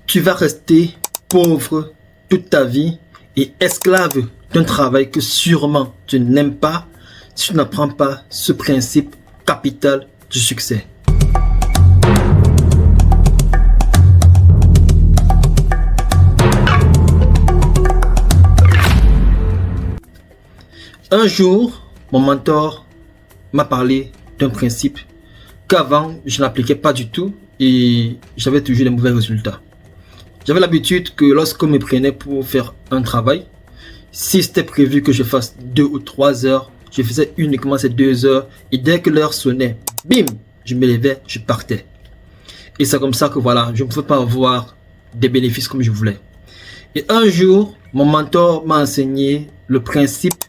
tu vas rester pauvre toute ta vie et esclave d'un travail que sûrement tu n'aimes pas si tu n'apprends pas ce principe capital du succès. Un jour, mon mentor m'a parlé d'un principe qu'avant je n'appliquais pas du tout et j'avais toujours de mauvais résultats. J'avais l'habitude que lorsqu'on me prenait pour faire un travail, si c'était prévu que je fasse 2 ou 3 heures, je faisais uniquement ces 2 heures et dès que l'heure sonnait, bim, je me levais, je partais. Et c'est comme ça que voilà, je ne pouvais pas avoir des bénéfices comme je voulais. Et un jour, mon mentor m'a enseigné le principe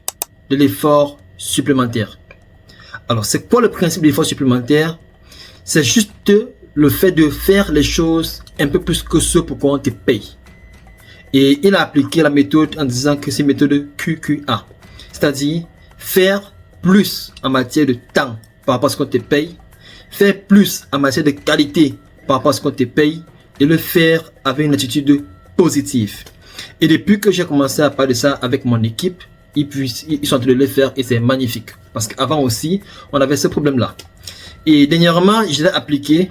de l'effort supplémentaire. Alors, c'est quoi le principe de l'effort supplémentaire? C'est juste le fait de faire les choses un peu plus que ce pour quoi on te paye. Et il a appliqué la méthode en disant que c'est une méthode QQA. C'est-à-dire, faire plus en matière de temps par rapport à ce qu'on te paye, faire plus en matière de qualité par rapport à ce qu'on te paye et le faire avec une attitude positive. Et depuis que j'ai commencé à parler de ça avec mon équipe, ils sont en train de le faire et c'est magnifique. Parce qu'avant aussi, on avait ce problème-là. Et dernièrement, je l'ai appliqué.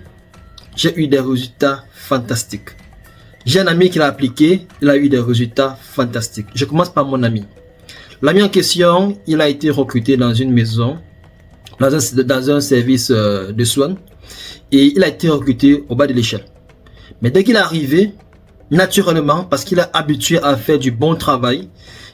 J'ai eu des résultats fantastiques. J'ai un ami qui l'a appliqué. Il a eu des résultats fantastiques. Je commence par mon ami. L'ami en question, il a été recruté dans une maison, dans un service de soins. Et il a été recruté au bas de l'échelle. Mais dès qu'il est arrivé, naturellement, parce qu'il est habitué à faire du bon travail,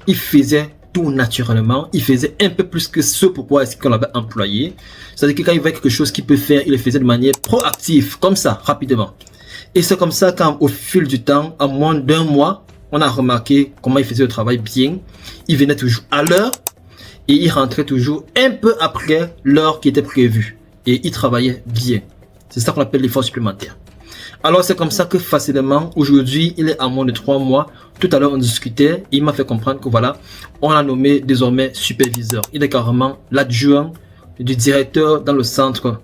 il faisait tout naturellement, il faisait un peu plus que ce pourquoi est-ce qu'on l'avait employé. C'est-à-dire que quand il voyait quelque chose qu'il peut faire, il le faisait de manière proactive, comme ça, rapidement. Et c'est comme ça qu'au fil du temps, en moins d'1 mois, on a remarqué comment il faisait le travail bien. Il venait toujours à l'heure et il rentrait toujours un peu après l'heure qui était prévue. Et il travaillait bien. C'est ça qu'on appelle l'effort supplémentaire. Alors c'est comme ça que facilement, aujourd'hui, il est à moins de 3 mois. Tout à l'heure, on discutait, il m'a fait comprendre que voilà, on l'a nommé désormais superviseur. Il est carrément l'adjoint du directeur dans le centre.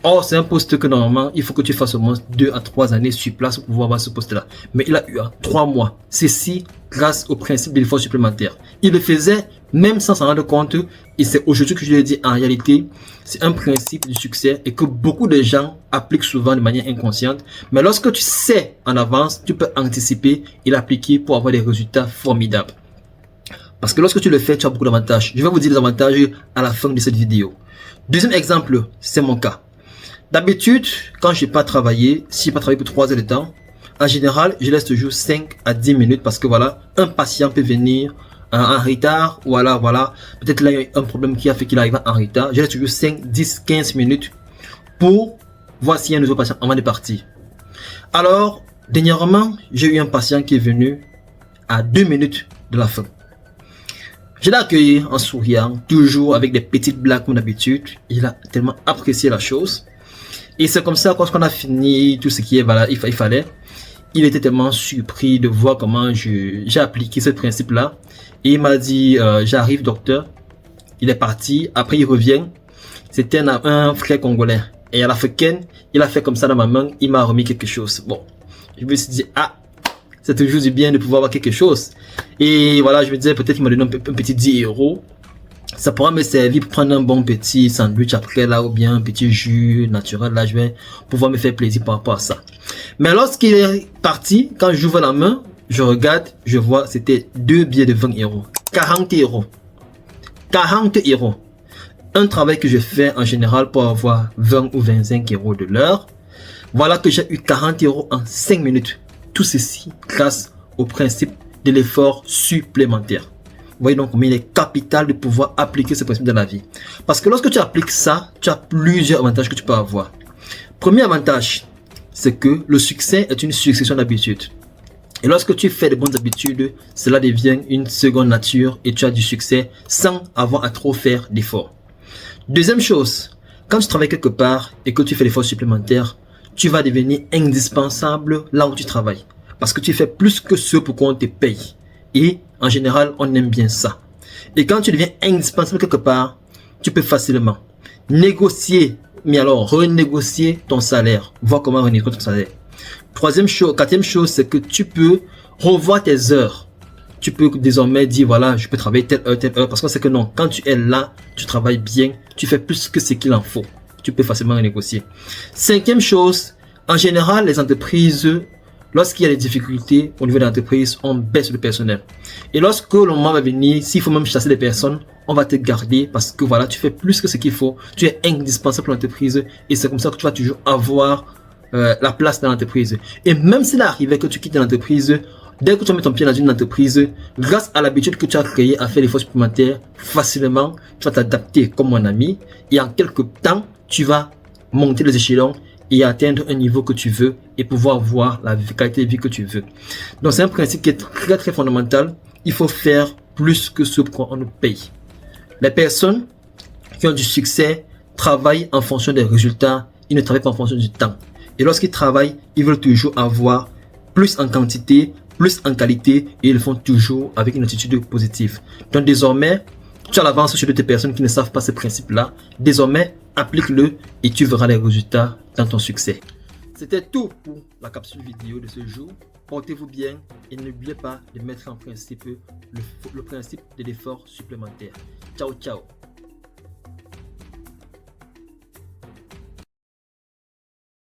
Or, c'est un poste que normalement, il faut que tu fasses au moins 2 à 3 années sur place pour pouvoir avoir ce poste-là. Mais il a eu 3 mois. Ceci grâce au principe de l'effort supplémentaire. Il le faisait même sans s'en rendre compte. Et c'est aujourd'hui que je lui ai dit, en réalité, c'est un principe du succès et que beaucoup de gens appliquent souvent de manière inconsciente. Mais lorsque tu sais en avance, tu peux anticiper et l'appliquer pour avoir des résultats formidables. Parce que lorsque tu le fais, tu as beaucoup d'avantages. Je vais vous dire les avantages à la fin de cette vidéo. Deuxième exemple, c'est mon cas. D'habitude, quand je n'ai pas travaillé, si je n'ai pas travaillé pour 3 heures de temps, en général, je laisse toujours 5 à 10 minutes parce que voilà, un patient peut venir en retard ou alors voilà, peut-être là il y a un problème qui a fait qu'il arrive en retard. Je laisse toujours 5, 10, 15 minutes pour voir s'il y a un nouveau patient avant de partir. Alors, dernièrement, j'ai eu un patient qui est venu à 2 minutes de la fin. Je l'ai accueilli en souriant, toujours avec des petites blagues comme d'habitude. Il a tellement apprécié la chose. Et c'est comme ça, quand on a fini tout ce qui est, voilà, il fallait, il était tellement surpris de voir comment j'ai appliqué ce principe-là. Et il m'a dit, j'arrive docteur. Il est parti, après il revient. C'était un frère congolais. Et à l'africaine, il a fait comme ça dans ma main, il m'a remis quelque chose. Bon, je me suis dit, ah, c'est toujours du bien de pouvoir avoir quelque chose. Et voilà, je me disais, peut-être qu'il m'a donné un petit 10 €. Ça pourra me servir pour prendre un bon petit sandwich après là, ou bien un petit jus naturel. Là, je vais pouvoir me faire plaisir par rapport à ça. Mais lorsqu'il est parti, quand j'ouvre la main, je regarde, je vois, c'était 2 billets de 20 €. 40 €. 40 €. Un travail que je fais en général pour avoir 20 ou 25 € de l'heure. Voilà que j'ai eu 40 € en 5 minutes. Tout ceci grâce au principe de l'effort supplémentaire. Vous voyez donc, mais il est capital de pouvoir appliquer ce principe dans la vie. Parce que lorsque tu appliques ça, tu as plusieurs avantages que tu peux avoir. Premier avantage, c'est que le succès est une succession d'habitudes. Et lorsque tu fais de bonnes habitudes, cela devient une seconde nature et tu as du succès sans avoir à trop faire d'efforts. Deuxième chose, quand tu travailles quelque part et que tu fais l'effort supplémentaire, tu vas devenir indispensable là où tu travailles. Parce que tu fais plus que ce pour quoi on te paye. Et en général, on aime bien ça. Et quand tu deviens indispensable quelque part, tu peux facilement négocier, mais alors renégocier ton salaire. Voir comment renégocier ton salaire. Quatrième chose, c'est que tu peux revoir tes heures. Tu peux désormais dire, voilà, je peux travailler telle heure, parce qu'on sait que non, quand tu es là, tu travailles bien, tu fais plus que ce qu'il en faut. Tu peux facilement négocier. Cinquième chose, en général, les entreprises, lorsqu'il y a des difficultés au niveau de l'entreprise, on baisse le personnel. Et lorsque le moment va venir, s'il faut même chasser des personnes, on va te garder parce que voilà, tu fais plus que ce qu'il faut. Tu es indispensable pour l'entreprise et c'est comme ça que tu vas toujours avoir la place dans l'entreprise. Et même s'il arrivait que tu quittes l'entreprise, dès que tu mets ton pied dans une entreprise, grâce à l'habitude que tu as créée à faire des efforts supplémentaires, facilement, tu vas t'adapter comme mon ami et en quelques temps, tu vas monter les échelons et atteindre un niveau que tu veux et pouvoir voir la qualité de vie que tu veux. Donc c'est un principe qui est très très fondamental. Il faut faire plus que ce qu'on nous paye. Les personnes qui ont du succès travaillent en fonction des résultats, ils ne travaillent pas en fonction du temps. Et lorsqu'ils travaillent, ils veulent toujours avoir plus en quantité, plus en qualité et ils le font toujours avec une attitude positive. Donc désormais, tu as l'avance sur d'autres personnes qui ne savent pas ce principe-là. Désormais, applique-le et tu verras les résultats dans ton succès. C'était tout pour la capsule vidéo de ce jour. Portez-vous bien et n'oubliez pas de mettre en principe le principe de l'effort supplémentaire. Ciao, ciao.